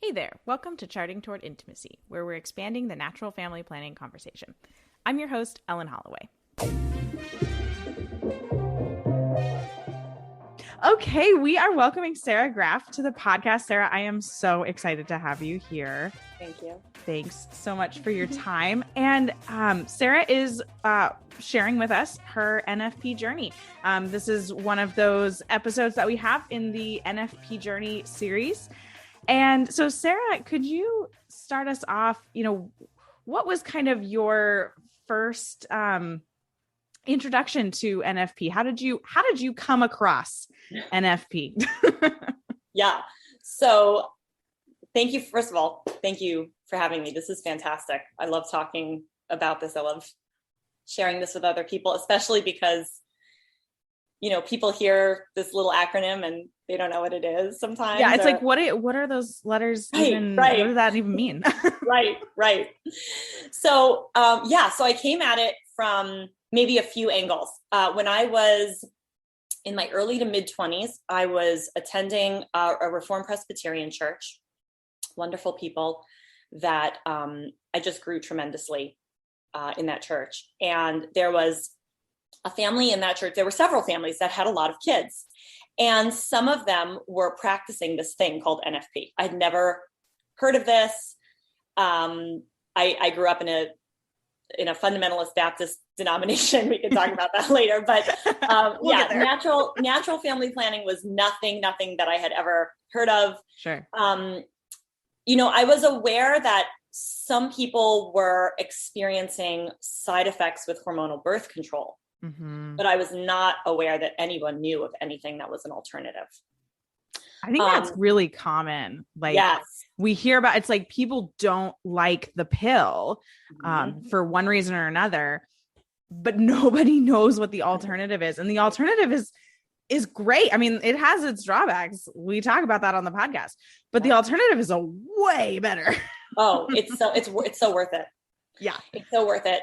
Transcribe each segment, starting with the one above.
Hey there, welcome to Charting Toward Intimacy, where we're expanding the natural family planning conversation. I'm your host, Ellen Holloway. Okay, we are welcoming Sara Graff to the podcast. Sara, I am so excited to have you here. Thank you. Thanks so much for your time. And Sara is sharing with us her NFP journey. This is one of those episodes that we have in the NFP journey series. And so, Sara, could you start us off? What was kind of your first introduction to NFP? How did you come across NFP? Yeah. So thank you. First of all, thank you for having me. This is fantastic. I love talking about this. I love sharing this with other people, especially because, people hear this little acronym and they don't know what it is sometimes. Yeah. It's like, what are those letters even? Right. What does that even mean? Right. So, so I came at it from maybe a few angles. When I was in my early to mid 20s, I was attending a Reformed Presbyterian church, wonderful people that I just grew tremendously in that church. And there was a family in that church. There were several families that had a lot of kids. And some of them were practicing this thing called NFP. I'd never heard of this. I grew up in a fundamentalist Baptist denomination. We can talk about that later. But natural family planning was nothing that I had ever heard of. Sure. I was aware that some people were experiencing side effects with hormonal birth control. Mm-hmm. But I was not aware that anyone knew of anything that was an alternative. I think that's really common. Yes. We hear about, it's like people don't like the pill for one reason or another, but nobody knows what the alternative is. And the alternative is great. I mean, it has its drawbacks. We talk about that on the podcast, but the alternative is a way better. Oh, it's so worth it. Yeah. It's so worth it.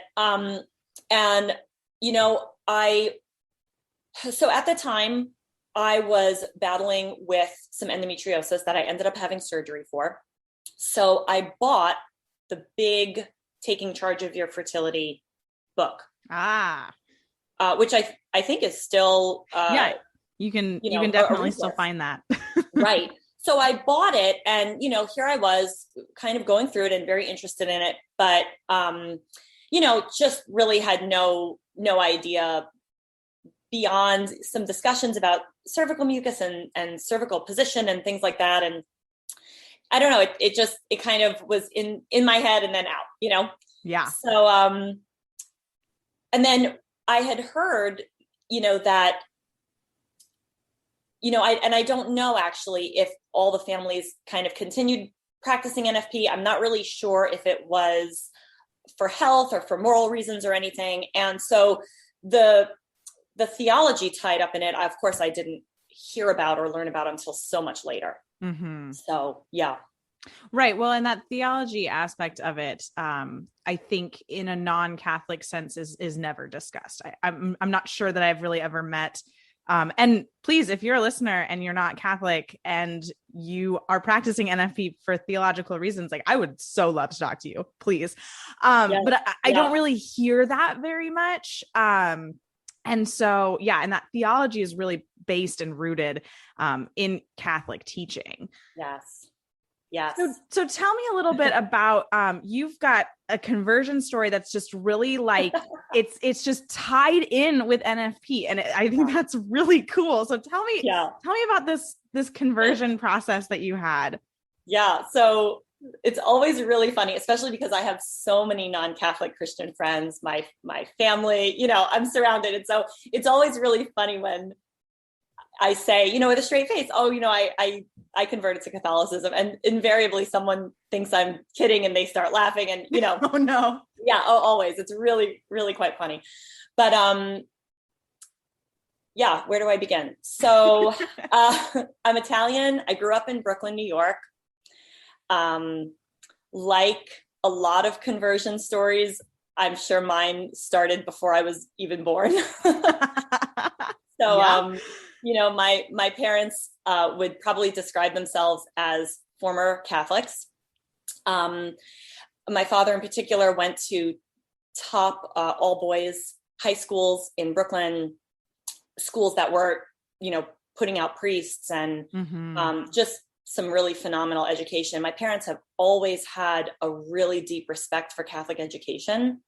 So at the time I was battling with some endometriosis that I ended up having surgery for. So I bought the big Taking Charge of Your Fertility book. Which I think is still, you can definitely still find that. Right. So I bought it and, here I was kind of going through it and very interested in it, but, just really had no kind beyond some discussions about cervical mucus and cervical position and things like that. And I don't know, it kind of was in my head and then out, Yeah. So, and then I had heard, that, I don't know actually if all the families kind of continued practicing NFP. I'm not really sure if it was for health or for moral reasons or anything. And so the theology tied up in it, of course, I didn't hear about or learn about until so much later. Mm-hmm. So, yeah. Right. Well, and that theology aspect of it, I think in a non-Catholic sense is never discussed. I'm not sure that I've really ever met. And please, if you're a listener and you're not Catholic and you are practicing NFP for theological reasons, like I would so love to talk to you, please. But I don't really hear that very much. And so, and that theology is really based and rooted in Catholic teaching. Yes. So tell me a little bit about, you've got a conversion story that's just really like, it's just tied in with NFP. And I think that's really cool. So tell me about this conversion process that you had. Yeah. So it's always really funny, especially because I have so many non-Catholic Christian friends, my family, I'm surrounded. And so it's always really funny when I say, with a straight face, I converted to Catholicism, and invariably someone thinks I'm kidding and they start laughing and, Oh no. Yeah. Always. It's really, really quite funny. But, where do I begin? So, I'm Italian. I grew up in Brooklyn, New York. Like a lot of conversion stories, I'm sure mine started before I was even born. So, my parents would probably describe themselves as former Catholics. My father in particular went to top all boys high schools in Brooklyn, schools that were, putting out priests and just some really phenomenal education. My parents have always had a really deep respect for Catholic education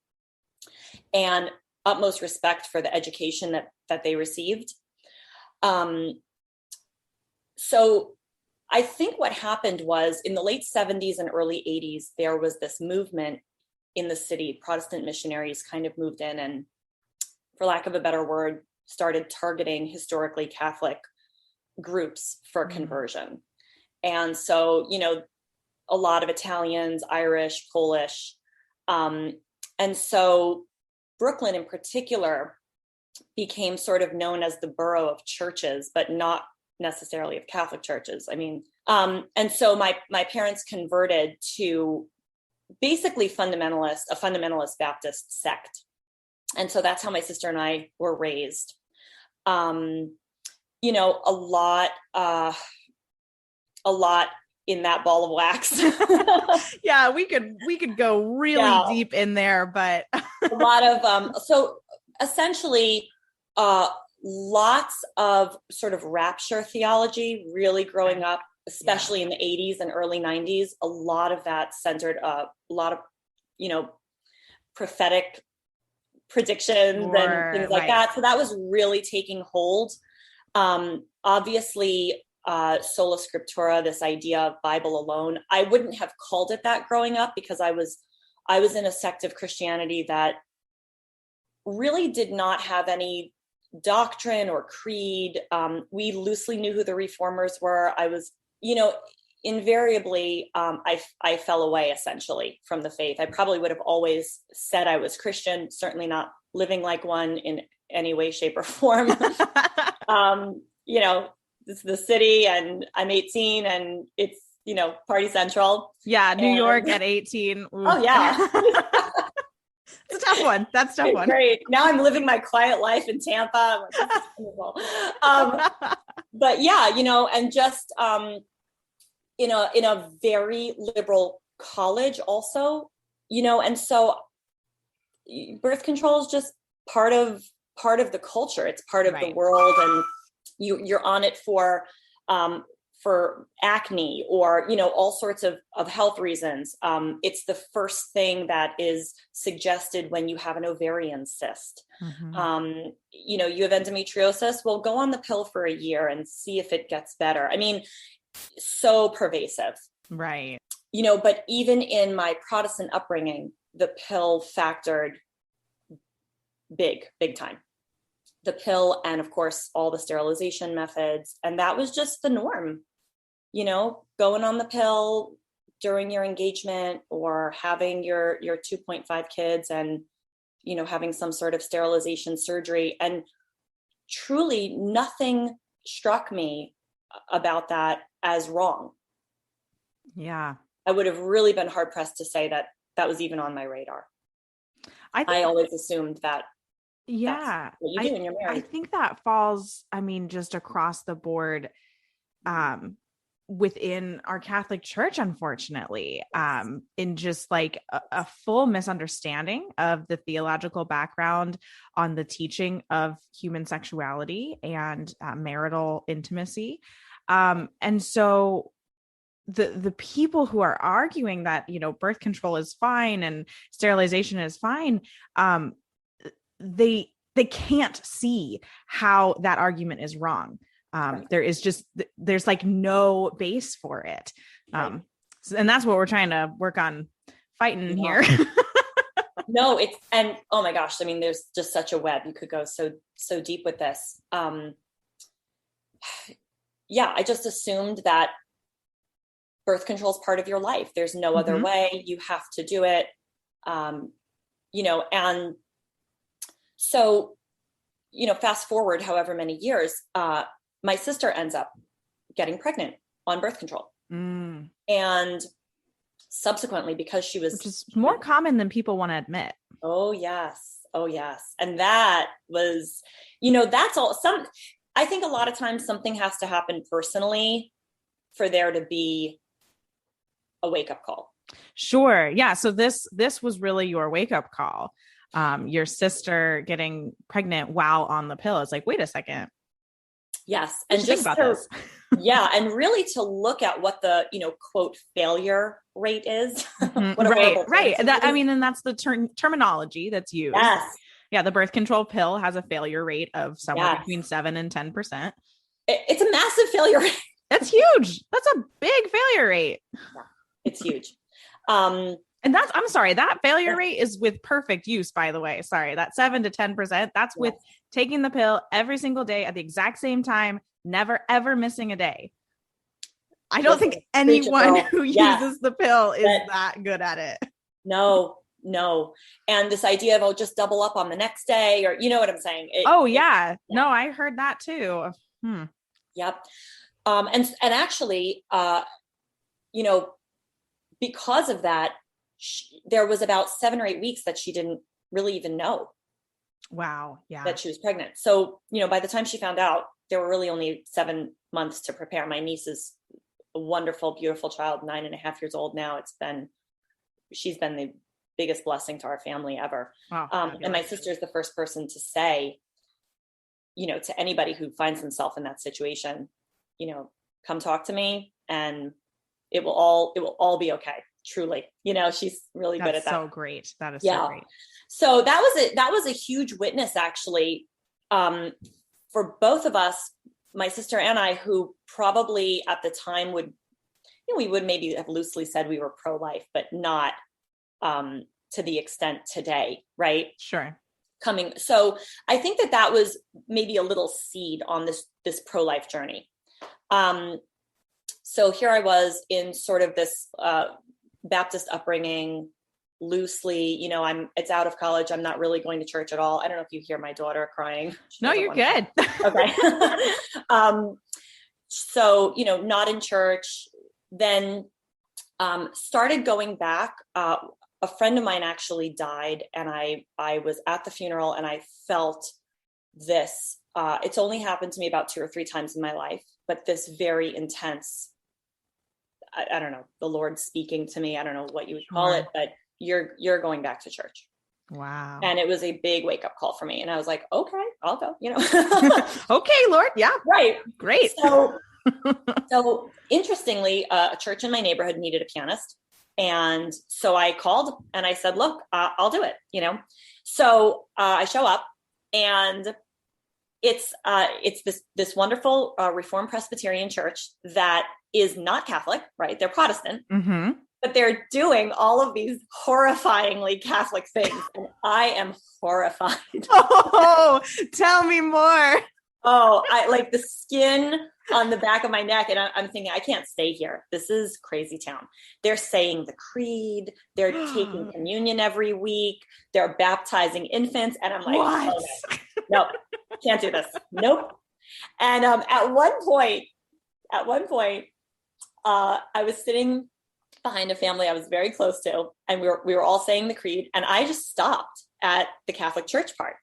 and utmost respect for the education that they received. So I think what happened was in the late 70s and early 80s, there was this movement in the city. Protestant missionaries kind of moved in and, for lack of a better word, started targeting historically Catholic groups for conversion. And so, a lot of Italians, Irish, Polish. And so Brooklyn in particular became sort of known as the borough of churches, but not necessarily of Catholic churches. And so my parents converted to basically a fundamentalist Baptist sect. And so that's how my sister and I were raised. A lot in that ball of wax. Yeah, we could go really deep in there, but a lot of so essentially lots of sort of rapture theology really growing up, especially in the 80s and early 90s. A lot of that centered a lot of prophetic predictions and things like that. So that was really taking hold. Obviously sola scriptura, this idea of Bible alone. I wouldn't have called it that growing up because I was in a sect of Christianity that really did not have any doctrine or creed. We loosely knew who the reformers were. I was, invariably, I fell away essentially from the faith. I probably would have always said I was Christian, certainly not living like one in any way, shape, or form. It's the city and I'm 18 and it's, party central. Yeah. New York at 18. Ooh. Oh yeah. It's a tough one. That's a tough one. Great. Now I'm living my quiet life in Tampa. But yeah, and just, in a very liberal college also, and so birth control is just part of the culture. It's part of the world. And you're on it for acne or, all sorts of health reasons. It's the first thing that is suggested when you have an ovarian cyst. You have endometriosis. Well, go on the pill for a year and see if it gets better. So pervasive. Right. But even in my Protestant upbringing, the pill factored big time. The pill and of course all the sterilization methods. And that was just the norm, going on the pill during your engagement or having your 2.5 kids and, having some sort of sterilization surgery. And truly nothing struck me about that as wrong. Yeah. I would have really been hard pressed to say that was even on my radar. I always assumed that. Yeah. That's what you do when you're married. I think that falls, just across the board, within our Catholic Church, unfortunately, in just like a full misunderstanding of the theological background on the teaching of human sexuality and marital intimacy. And so the people who are arguing that, birth control is fine and sterilization is fine, they can't see how that argument is wrong. There's like no base for it. And that's what we're trying to work on fighting here. No, and oh my gosh, there's just such a web. You could go so deep with this. I just assumed that birth control is part of your life. There's no other way. You have to do it. And so, fast forward however many years, my sister ends up getting pregnant on birth control. And subsequently, because she was... Which is more common than people want to admit. Oh, yes. And that was, that's all. I think a lot of times something has to happen personally for there to be a wake-up call. Sure. Yeah. So this was really your wake-up call. Your sister getting pregnant while on the pill. It's like, wait a second. Yes. What And you think just about to, this? yeah. And really to look at what the, quote, failure rate is. What a Right. horrible Right. term to That, I use. mean, and that's the terminology that's used. Yes. Yeah. The birth control pill has a failure rate of somewhere Yes. between 7 and 10%. It's a massive failure rate. That's huge. That's a big failure rate. Yeah, it's huge. And I'm sorry, that failure rate is with perfect use, by the way. Sorry, that 7 to 10%. That's with taking the pill every single day at the exact same time, never, ever missing a day. I don't think anyone who uses the pill is that good at it. No. And this idea of, just double up on the next day, or you know what I'm saying? No, I heard that too. Yep. And actually, because of that, there was about 7 or 8 weeks that she didn't really even know. Wow. Yeah. That she was pregnant. So, by the time she found out, there were really only 7 months to prepare. My niece is a wonderful, beautiful child, 9.5 years old now. She's been the biggest blessing to our family ever. Wow, and my sister is the first person to say, to anybody who finds himself in that situation, come talk to me and it will all be okay. Truly, she's really good at that. So great. That is so great. So that was a huge witness, actually, for both of us, my sister and I, who probably at the time we would maybe have loosely said we were pro-life, but not to the extent today, right? Sure. So I think that was maybe a little seed on this pro-life journey. So here I was in sort of this Baptist upbringing, loosely, it's out of college. I'm not really going to church at all. I don't know if you hear my daughter crying. No, you're good. Okay. So, not in church, then started going back. A friend of mine actually died, and I was at the funeral, and I felt this. It's only happened to me about 2 or 3 times in my life, but this very intense, I don't know, the Lord speaking to me. I don't know what you would call it, but you're going back to church. Wow. And it was a big wake up call for me. And I was like, okay, I'll go, Okay, Lord. Yeah. Right. Great. So interestingly, a church in my neighborhood needed a pianist. And so I called and I said, look, I'll do it, So I show up, and it's this wonderful Reformed Presbyterian church that is not Catholic, right? They're Protestant, but they're doing all of these horrifyingly Catholic things, and I am horrified. Oh, tell me more. Oh, I like the skin on the back of my neck, and I'm thinking, I can't stay here. This is crazy town. They're saying the creed. They're taking communion every week. They're baptizing infants, and I'm like, what? Oh, no, can't do this. Nope. And at one point, I was sitting behind a family I was very close to, and we were all saying the creed, and I just stopped at the Catholic Church part.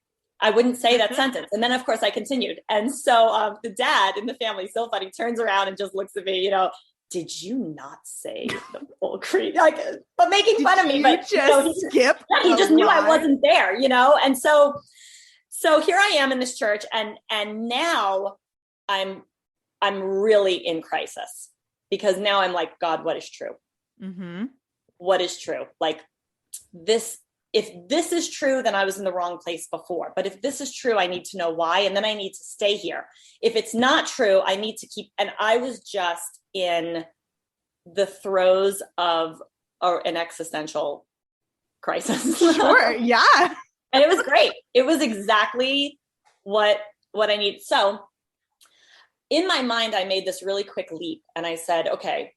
I wouldn't say that sentence. And then, of course, I continued. And so the dad in the family, so funny, turns around and just looks at me, did you not say the full creed? But making fun of me. But just skip. He just knew I wasn't there, And so here I am in this church, and now I'm really in crisis, because now I'm like, God, what is true? What is true? Like this. If this is true, then I was in the wrong place before. But if this is true, I need to know why, and then I need to stay here. If it's not true, I need to keep. And I was just in the throes of an existential crisis. Sure, yeah. And it was great. It was exactly what I needed. So in my mind, I made this really quick leap, and I said, okay,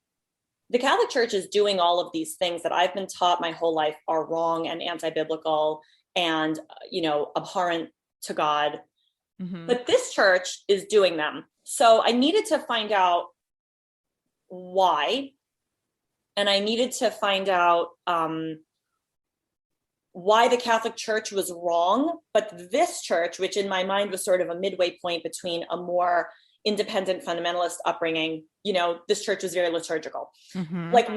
the Catholic Church is doing all of these things that I've been taught my whole life are wrong and anti-biblical and, abhorrent to God. But this church is doing them. So I needed to find out why. And I needed to find out why the Catholic Church was wrong. But this church, which in my mind was sort of a midway point between a more independent fundamentalist upbringing, this church was very liturgical. Like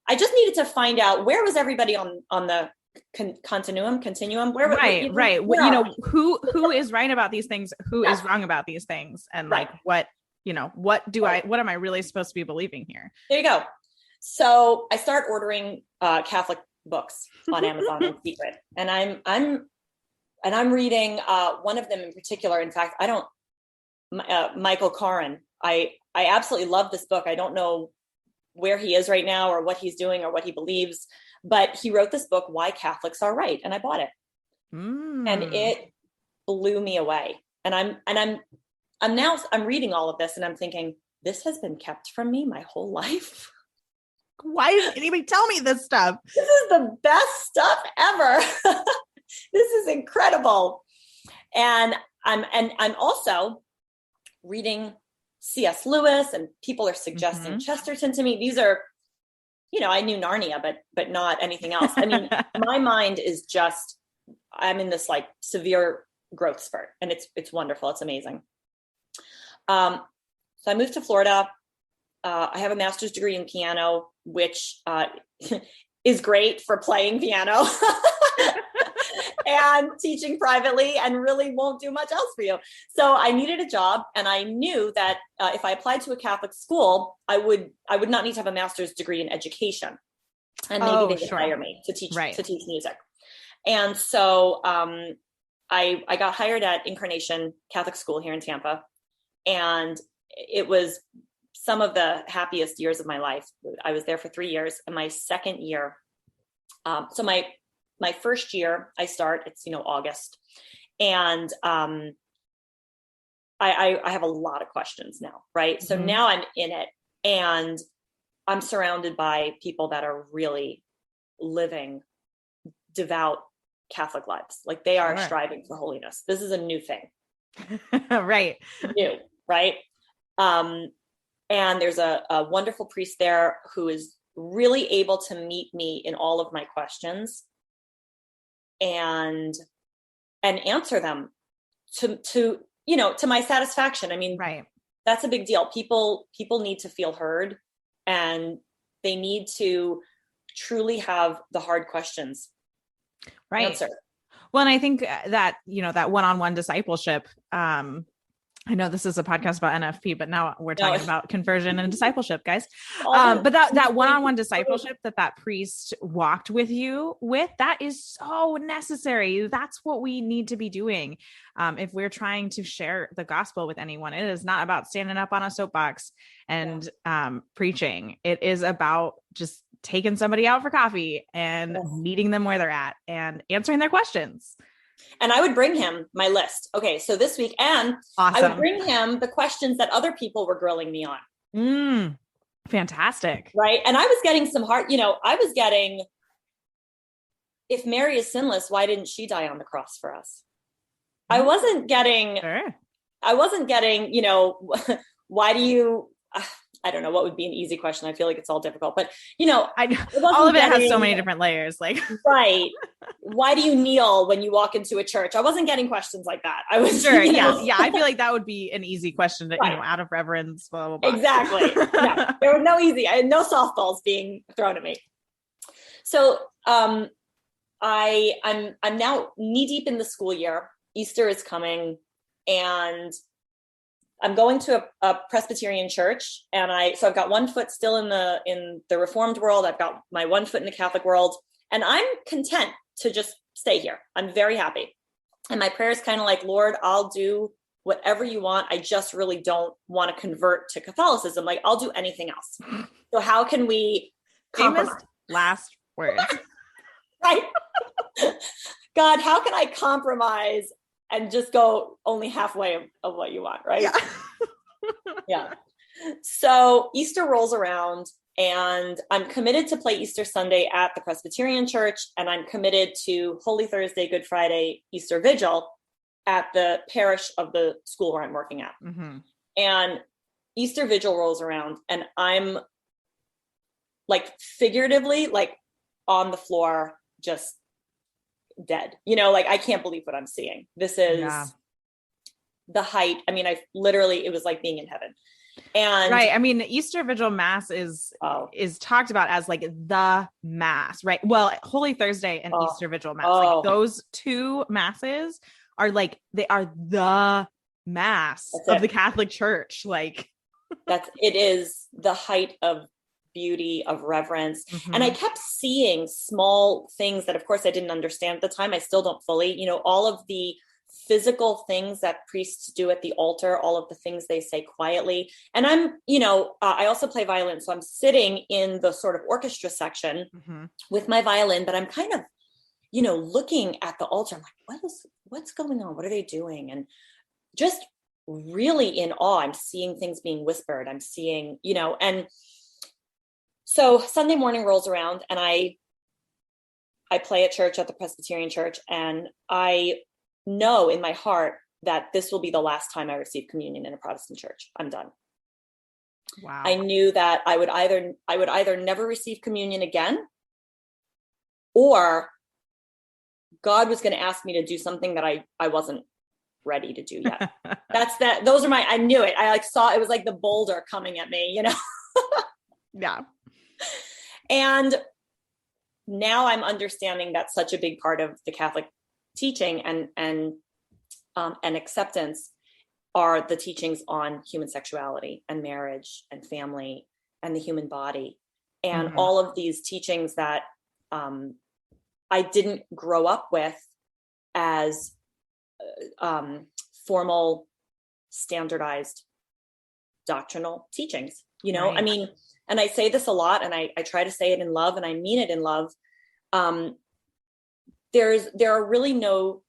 I just needed to find out where was everybody on the continuum, where right. Who is right about these things, who is wrong about these things, and like what am I really supposed to be believing here? There you go. So I start ordering Catholic books on Amazon in secret, and I'm reading one of them in particular. In fact, Michael Corin. I absolutely love this book. I don't know where he is right now or what he's doing or what he believes, but he wrote this book, Why Catholics Are Right. And I bought it. And it blew me away. And I'm reading all of this and I'm thinking, this has been kept from me my whole life. Why didn't anybody tell me this stuff? This is the best stuff ever. This is incredible. And I'm also reading C.S. Lewis, and people are suggesting Chesterton to me. These are, I knew Narnia, but not anything else. I mean, my mind is just, I'm in this like severe growth spurt, and it's wonderful. It's amazing. So I moved to Florida. I have a master's degree in piano, which is great for playing piano and teaching privately, and really won't do much else for you. So I needed a job, and I knew that if I applied to a Catholic school, I would not need to have a master's degree in education, and maybe they would hire me to teach music. And so I got hired at Incarnation Catholic School here in Tampa, and it was some of the happiest years of my life. I was there for 3 years, and my second year, so my first year I start, it's, August. And I have a lot of questions now, right? So now I'm in it, and I'm surrounded by people that are really living devout Catholic lives. Like they are striving for holiness. This is a new thing. Right. New, right? And there's a wonderful priest there who is really able to meet me in all of my questions and answer them to my satisfaction. I mean, that's a big deal. People need to feel heard, and they need to truly have the hard questions answered. Well, and I think that, that one-on-one discipleship, I know this is a podcast about NFP, but now we're talking about conversion and discipleship, guys. But that one-on-one discipleship that priest walked with you with, that is so necessary. That's what we need to be doing. If we're trying to share the gospel with anyone, it is not about standing up on a soapbox and preaching. It is about just taking somebody out for coffee and meeting them where they're at and answering their questions. And I would bring him my list. Okay, so this week, and I would bring him the questions that other people were grilling me on. Fantastic. Right. And I was getting some hard, I was getting, if Mary is sinless, why didn't she die on the cross for us? I wasn't getting, why do you, I don't know what would be an easy question. I feel like it's all difficult, but all of it has so many different layers. Like, right. Why do you kneel when you walk into a church? I wasn't getting questions like that. I was sure. Yeah. I feel like that would be an easy question to, out of reverence, blah, blah, blah. Exactly. No, there were no softballs being thrown at me. So, I'm now knee deep in the school year. Easter is coming, and I'm going to a Presbyterian church, and so I've got one foot still in the Reformed world. I've got my one foot in the Catholic world, and I'm content to just stay here. I'm very happy. And my prayer is kind of like, Lord, I'll do whatever you want. I just really don't want to convert to Catholicism. Like, I'll do anything else. So how can we compromise? Famous last words. Right. God, how can I compromise and just go only halfway of what you want, right? Yeah. Yeah. So Easter rolls around, and I'm committed to play Easter Sunday at the Presbyterian Church, and I'm committed to Holy Thursday, Good Friday, Easter Vigil at the parish of the school where I'm working at. And Easter Vigil rolls around, and I'm like figuratively like on the floor, just dead. Like I can't believe what I'm seeing. This is the height. I mean, it was like being in heaven. And right. I mean, Easter Vigil Mass is talked about as like the Mass, right? Well, Holy Thursday and Easter Vigil Mass, like those two masses are like, they are the Mass of the Catholic Church. Like it is the height of beauty, of reverence. And I kept seeing small things that, of course, I didn't understand at the time. I still don't fully, all of the physical things that priests do at the altar, all of the things they say quietly. And I'm, I also play violin. So I'm sitting in the sort of orchestra section with my violin, but I'm kind of, looking at the altar. I'm like, what's going on? What are they doing? And just really in awe. I'm seeing things being whispered. I'm seeing, and so Sunday morning rolls around and I play at church, at the Presbyterian church. And I know in my heart that this will be the last time I receive communion in a Protestant church. I'm done. Wow. I knew that I would either never receive communion again, or God was going to ask me to do something that I wasn't ready to do yet. I knew it. I saw, it was like the boulder coming at me, Yeah. And now I'm understanding that such a big part of the Catholic teaching and acceptance are the teachings on human sexuality and marriage and family and the human body, and all of these teachings that I didn't grow up with as formal, standardized doctrinal teachings. Right. I mean, and I say this a lot, and I try to say it in love, and I mean it in love. There are really no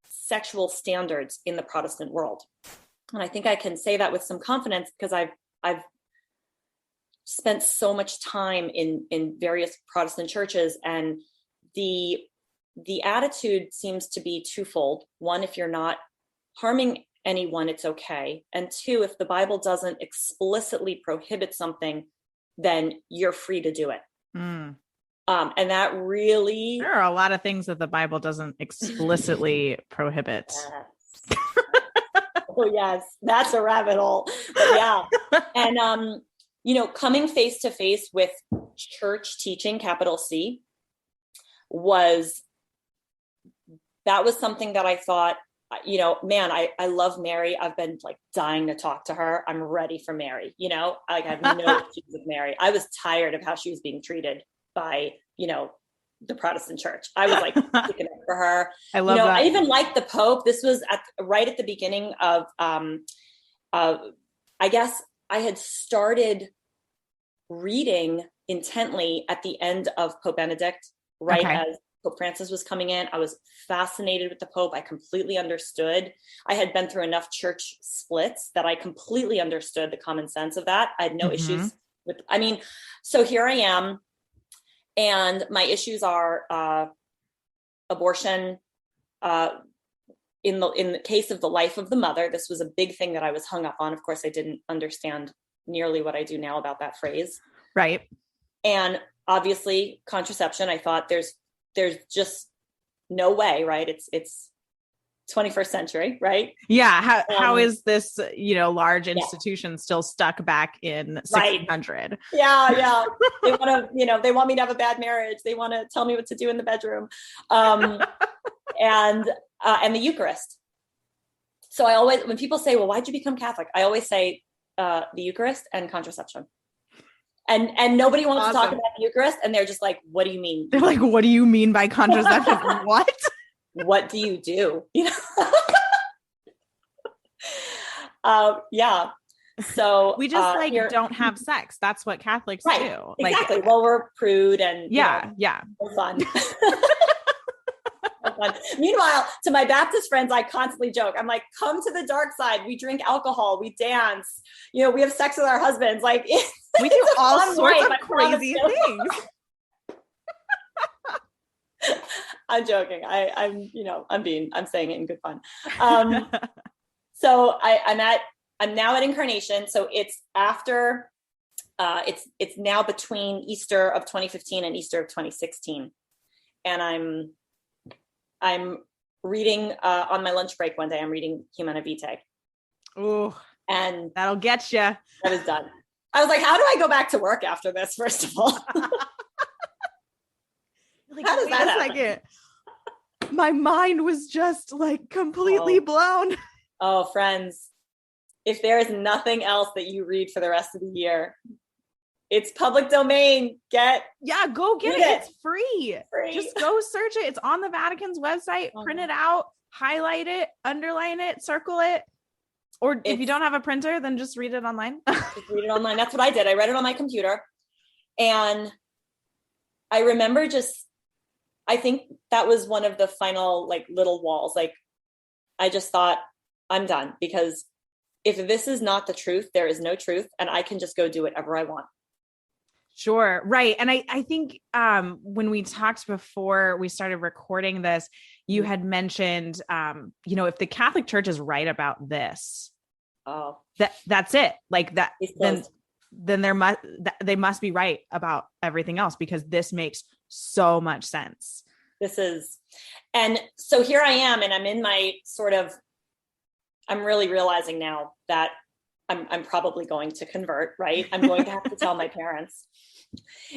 sexual standards in the Protestant world. And I think I can say that with some confidence because I've spent so much time in various Protestant churches, and the attitude seems to be twofold. One, if you're not harming anyone, it's okay. And two, if the Bible doesn't explicitly prohibit something, then you're free to do it. And that really... There are a lot of things that the Bible doesn't explicitly prohibit. Yes. Oh, yes. That's a rabbit hole. But yeah. And, coming face to face with church teaching, capital C, was something that I thought, man, I love Mary. I've been like dying to talk to her. I'm ready for Mary. I have no issues with Mary. I was tired of how she was being treated by, the Protestant church. I was like sticking up for her. I love that. I even liked the Pope. This was right at the beginning of, I guess I had started reading intently at the end of Pope Benedict, right as Pope Francis was coming in. I was fascinated with the Pope. I completely understood. I had been through enough church splits that I completely understood the common sense of that. I had no issues with, so here I am. And my issues are abortion. In the case of the life of the mother, this was a big thing that I was hung up on. Of course, I didn't understand nearly what I do now about that phrase. Right. And obviously contraception. I thought there's just no way, right? It's 21st century, right? Yeah. How is this, large institution still stuck back in 1600? Right. Yeah. They want to, they want me to have a bad marriage. They want to tell me what to do in the bedroom. And the Eucharist. So I always, when people say, well, why'd you become Catholic? I always say the Eucharist and contraception. And nobody wants to talk about the Eucharist. And they're just like, what do you mean? They're like, what do you mean by contraception? What? What do you do? Yeah. So we just don't have sex. That's what Catholics do. Exactly. Well, we're prude and yeah. We're fun. Fun. Meanwhile, to my Baptist friends, I constantly joke. I'm like, come to the dark side. We drink alcohol. We dance. We have sex with our husbands. Like we do all sorts of crazy things. I'm joking. I'm saying it in good fun. So I'm now at Incarnation. So it's after, it's now between Easter of 2015 and Easter of 2016. And I'm reading, on my lunch break one day, I'm reading Humana Vitae. Oh, And that'll get you. I was done. I was like, how do I go back to work after this? First of all, like, how does that happen? Second. My mind was just like completely blown. Oh, friends, if there is nothing else that you read for the rest of the year, it's public domain. Go get it. It's free. Free. Just go search it. It's on the Vatican's website. Print it out, highlight it, underline it, circle it. Or if you don't have a printer, then just read it online. Just read it online. That's what I did. I read it on my computer. And I remember I think that was one of the final like little walls. Like, I just thought, I'm done, because if this is not the truth, there is no truth, and I can just go do whatever I want. Sure. Right. And I think when we talked before we started recording this, you had mentioned, if the Catholic Church is right about this, that's it. Like that, then they must be right about everything else, because this makes so much sense. And so here I am, and I'm in my I'm really realizing now that I'm probably going to convert, right? I'm going to have to tell my parents.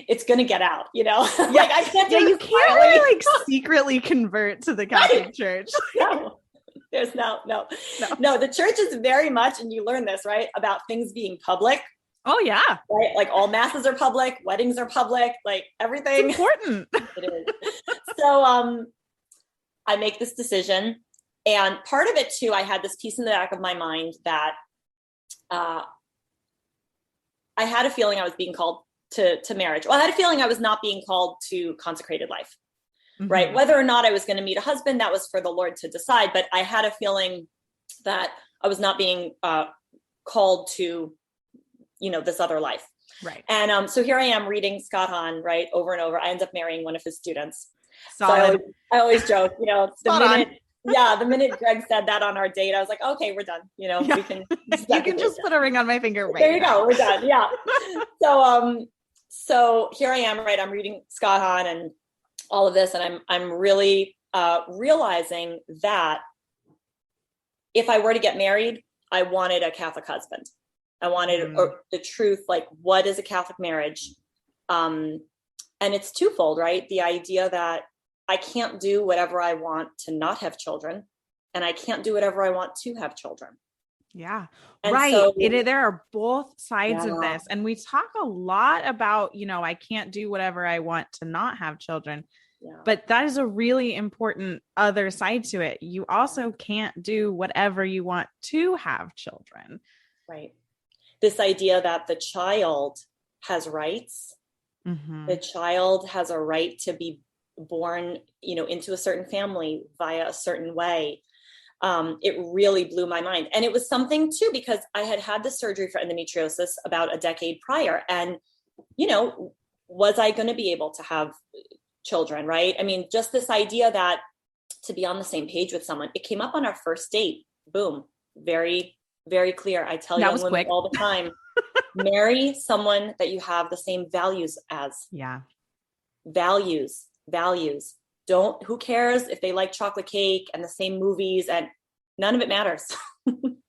It's going to get out, like I can't. You can't really like secretly convert to the Catholic Church. No, there's no. The church is very much, and you learn this, right, about things being public. Oh yeah. Right. Like all masses are public, weddings are public, like everything. It's important. It is. So, I make this decision, and part of it too, I had this piece in the back of my mind that, I had a feeling I was being called to marriage. Well, I had a feeling I was not being called to consecrated life, right? Whether or not I was going to meet a husband, that was for the Lord to decide. But I had a feeling that I was not being called to, this other life. Right. And so here I am reading Scott Hahn, right, over and over. I end up marrying one of his students. Solid. So I always joke, the minute Greg said that on our date, I was like, okay, we're done. We can. You can just put a ring on my finger right there you now. go. We're done. Yeah. So here I am, right? I'm reading Scott Hahn and all of this, and I'm really realizing that if I were to get married, I wanted a Catholic husband. I wanted the truth, like, what is a Catholic marriage? And it's twofold, right? The idea that I can't do whatever I want to not have children, and I can't do whatever I want to have children. Yeah. And right. So, there are both sides of this. And we talk a lot about, I can't do whatever I want to not have children. Yeah. But that is a really important other side to it. You also can't do whatever you want to have children. Right. This idea that the child has rights. Mm-hmm. The child has a right to be born, into a certain family via a certain way. It really blew my mind. And it was something too, because I had the surgery for endometriosis about a decade prior. And, was I going to be able to have children? Right. I mean, just this idea that to be on the same page with someone, it came up on our first date. Boom. Very, very clear. I tell young women all the time, marry someone that you have the same values as. Yeah. Values. Who cares if they like chocolate cake and the same movies, and none of it matters.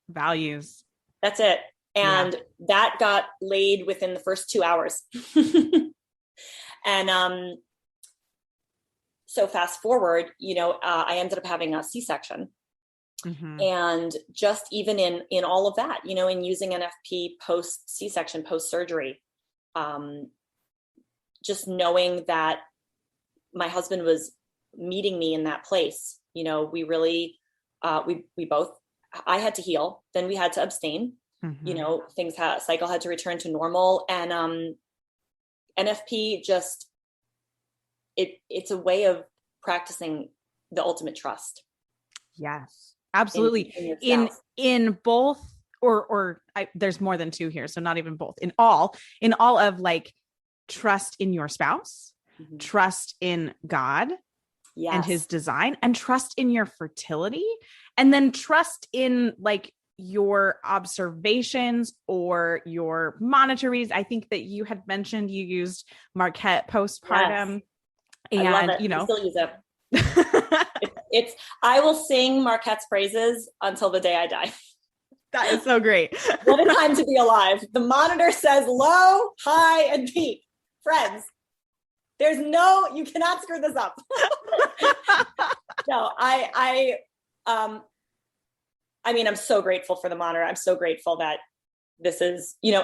Values. That's it. And that got laid within the first 2 hours. And so fast forward, I ended up having a C-section. Mm-hmm. And just even in all of that, in using NFP post C-section, post surgery, just knowing that my husband was meeting me in that place, we really, we both, I had to heal, then we had to abstain, mm-hmm. Cycle had to return to normal. And NFP just, it's a way of practicing the ultimate trust. Yes. Absolutely. In both, there's more than two here. So not even both, in all of like trust in your spouse, mm-hmm. trust in God and his design, and trust in your fertility, and then trust in like your observations or your monitories. I think that you had mentioned you used Marquette postpartum. Yes. And I love it. I still use it. I will sing Marquette's praises until the day I die. That is so great. What a time to be alive. The monitor says low, high, and peak. Friends, you cannot screw this up. No, I mean, I'm so grateful for the monitor. I'm so grateful that this is, and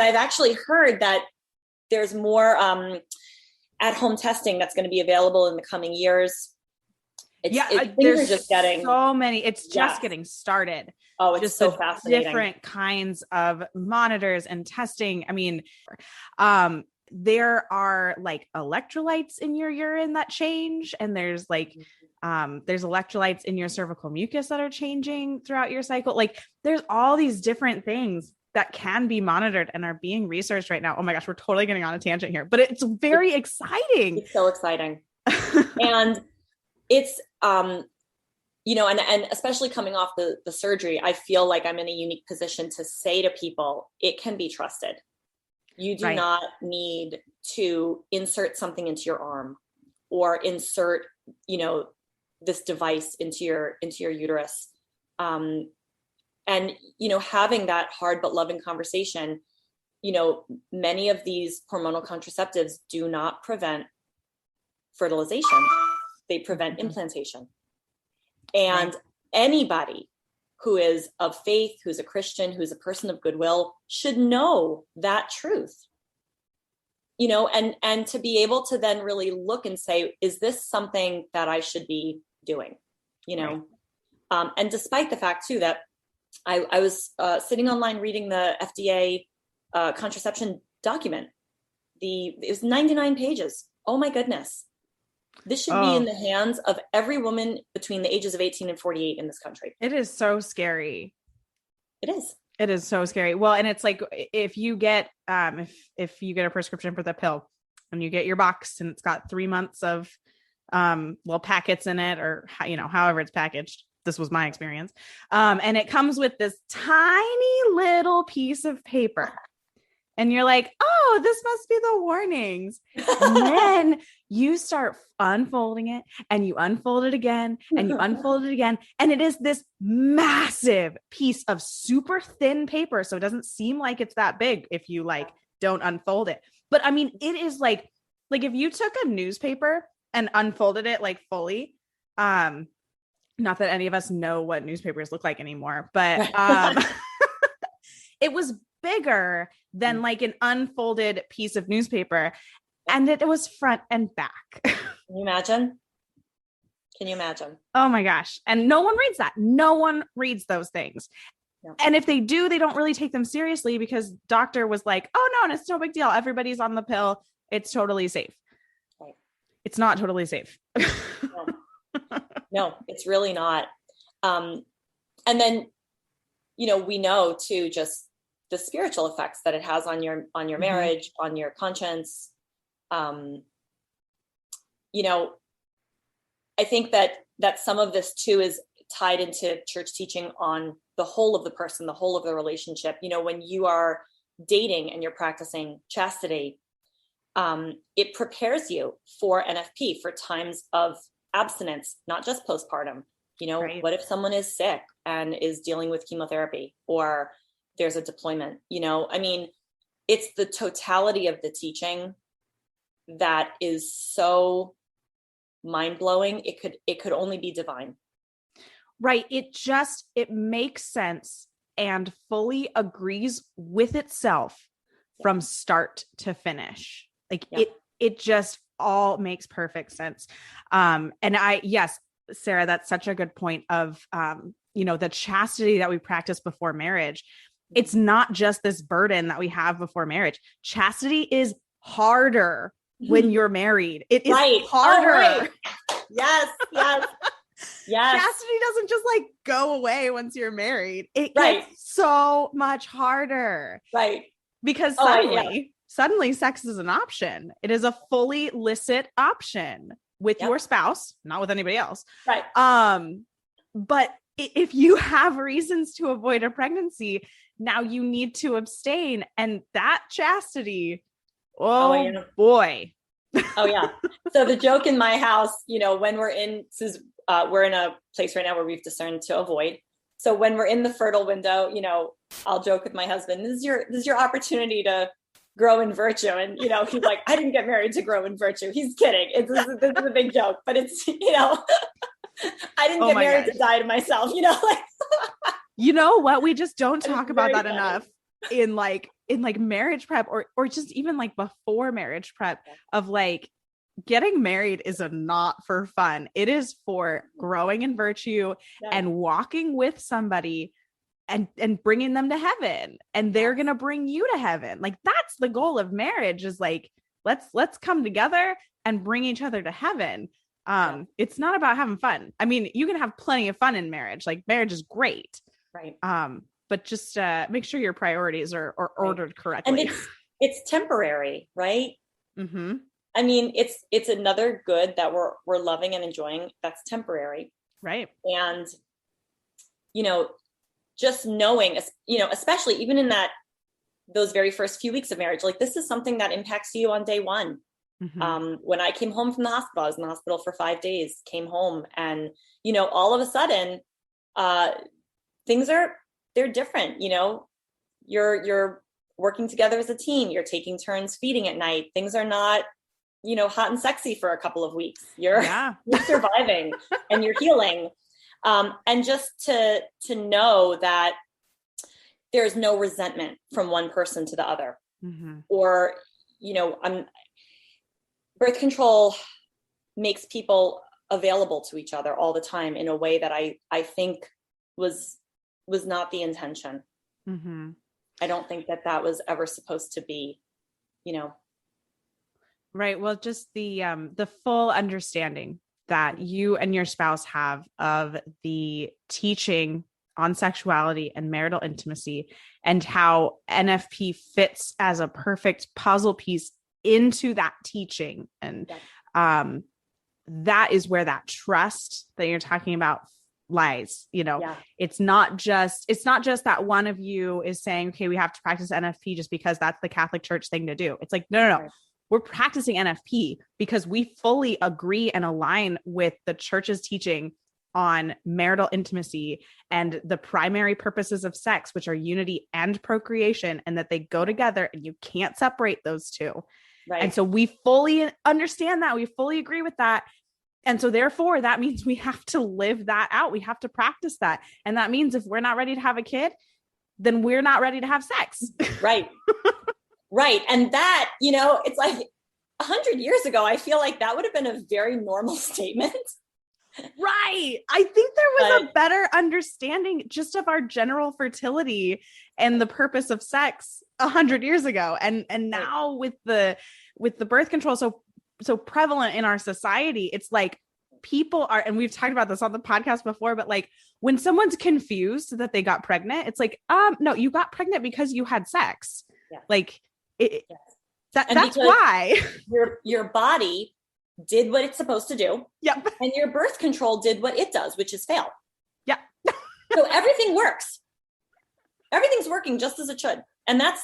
I've actually heard that there's more at-home testing that's going to be available in the coming years. There's just getting so many. It's just getting started. Oh, it's just so fascinating. Different kinds of monitors and testing. I mean, there are like electrolytes in your urine that change, and there's like there's electrolytes in your cervical mucus that are changing throughout your cycle. Like there's all these different things that can be monitored and are being researched right now. Oh my gosh, we're totally getting on a tangent here, but it's very exciting. It's so exciting. And it's, and especially coming off the surgery, I feel like I'm in a unique position to say to people, it can be trusted. You do not need to insert something into your arm or insert, this device into your uterus. And, having that hard but loving conversation, many of these hormonal contraceptives do not prevent fertilization. They prevent implantation. And anybody who is of faith, who's a Christian, who's a person of goodwill, should know that truth. And to be able to then really look and say, is this something that I should be doing? And despite the fact too, that I was sitting online reading the FDA contraception document. It was 99 pages. Oh my goodness. This should be in the hands of every woman between the ages of 18 and 48 in this country. It is so scary. It is. It is so scary. Well, and it's like, if you get, if you get a prescription for the pill and you get your box and it's got 3 months of, little packets in it, or, however it's packaged, this was my experience. And it comes with this tiny little piece of paper. And you're like, oh, this must be the warnings. And then you start unfolding it, and you unfold it again, and you unfold it again. And it is this massive piece of super thin paper. So it doesn't seem like it's that big if you don't unfold it. But I mean, it is like if you took a newspaper and unfolded it fully, not that any of us know what newspapers look like anymore, but it was bigger than an unfolded piece of newspaper, and it was front and back. Can you imagine? Oh my gosh. And no one reads that. No one reads those things. No. And if they do, they don't really take them seriously, because doctor was like, oh no, and it's no big deal. Everybody's on the pill. It's totally safe. Right. It's not totally safe. No, it's really not. And then, we know too, just the spiritual effects that it has on your marriage, on your conscience. I think that some of this too is tied into church teaching on the whole of the person, the whole of the relationship. When you are dating and you're practicing chastity, it prepares you for NFP, for times of abstinence, not just postpartum. Right. What if someone is sick and is dealing with chemotherapy, or there's a deployment? It's the totality of the teaching that is so mind-blowing. It could only be divine. Right. It makes sense and fully agrees with itself from start to finish. It just all makes perfect sense. And Sarah, that's such a good point of, the chastity that we practice before marriage. It's not just this burden that we have before marriage. Chastity is harder when you're married. It is harder. Oh, right. Yes. Chastity doesn't just go away once you're married. It gets so much harder. Right. Because suddenly sex is an option. It is a fully licit option with your spouse, not with anybody else. Right. But if you have reasons to avoid a pregnancy, now you need to abstain. And that chastity, boy. Oh yeah. So the joke in my house, when we're in a place right now where we've discerned to avoid, So when we're in the fertile window, I'll joke with my husband, this is your opportunity to grow in virtue. And, he's like, I didn't get married to grow in virtue. He's kidding. This is a big joke, but it's, I didn't get married to die to myself, like, you know what? We just don't talk about that enough in marriage prep or just even like before marriage prep of like, getting married is not for fun. It is for growing in virtue and walking with somebody and bringing them to heaven, and they're going to bring you to heaven. Like, that's the goal of marriage, is like, let's come together and bring each other to heaven. It's not about having fun. I mean, you can have plenty of fun in marriage. Like, marriage is great. Right. But just make sure your priorities are ordered correctly. And it's temporary, right? Mm-hmm. I mean, it's another good that we're loving and enjoying that's temporary. Right. And, just knowing, especially even in those very first few weeks of marriage, like, this is something that impacts you on day one. Mm-hmm. When I came home from the hospital, I was in the hospital for 5 days, came home, and, all of a sudden, they're different. You're working together as a team, you're taking turns feeding at night. Things are not, hot and sexy for a couple of weeks. You're surviving and you're healing. And just to know that there's no resentment from one person to the other. Mm-hmm. Or, birth control makes people available to each other all the time in a way that I think was not the intention. Mm-hmm. I don't think that was ever supposed to be, Right. Well, just the full understanding that you and your spouse have of the teaching on sexuality and marital intimacy, and how NFP fits as a perfect puzzle piece into that teaching. And that is where that trust that you're talking about lies. It's not just that one of you is saying, okay, we have to practice NFP just because that's the Catholic Church thing to do. It's like, no. Right. We're practicing NFP because we fully agree and align with the church's teaching on marital intimacy and the primary purposes of sex, which are unity and procreation, and that they go together and you can't separate those two. Right. And so we fully understand that. We fully agree with that. And so therefore, that means we have to live that out. We have to practice that. And that means if we're not ready to have a kid, then we're not ready to have sex. Right. Right. And that, it's like 100 years ago, I feel like that would have been a very normal statement. Right. I think there was a better understanding just of our general fertility and the purpose of sex 100 years ago. And now with the birth control so prevalent in our society, it's like people are, and we've talked about this on the podcast before, but like when someone's confused that they got pregnant, it's like, no, you got pregnant because you had sex. Yeah. Like that's why your body did what it's supposed to do. Yep. And your birth control did what it does, which is fail. Yeah. So everything works. Everything's working just as it should. And that's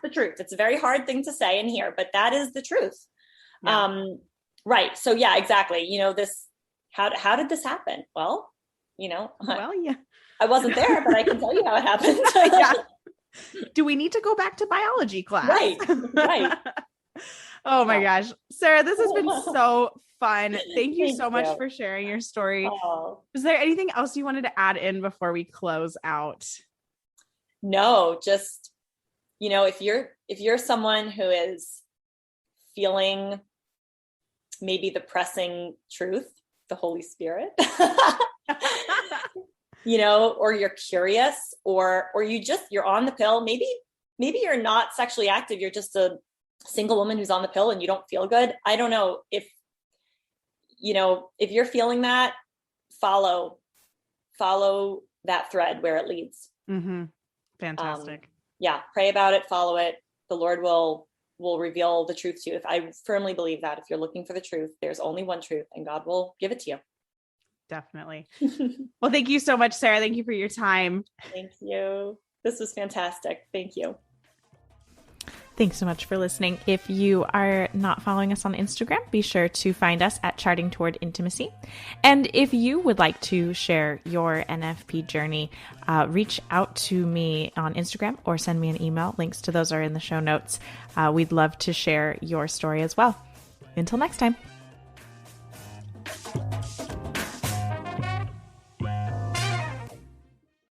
the truth. It's a very hard thing to say and hear, but that is the truth. Yeah. Right. So yeah, exactly. How did this happen? Well, yeah. I wasn't there, but I can tell you how it happened. Yeah. Do we need to go back to biology class? Right. Oh my gosh. Sarah, this has been so fun. Thank you so much for sharing your story. Is there anything else you wanted to add in before we close out? No, just, if you're someone who is feeling maybe the pressing truth, the Holy Spirit, or you're curious, or you're on the pill. Maybe you're not sexually active. You're just a single woman who's on the pill and you don't feel good. I don't know if you're feeling that, follow that thread where it leads. Mm-hmm. Fantastic. Pray about it, follow it. The Lord will reveal the truth to you. I firmly believe that if you're looking for the truth, there's only one truth and God will give it to you. Definitely. Well, thank you so much, Sarah. Thank you for your time. Thank you. This was fantastic. Thank you. Thanks so much for listening. If you are not following us on Instagram, be sure to find us at Charting Toward Intimacy. And if you would like to share your NFP journey, reach out to me on Instagram or send me an email. Links to those are in the show notes. We'd love to share your story as well. Until next time.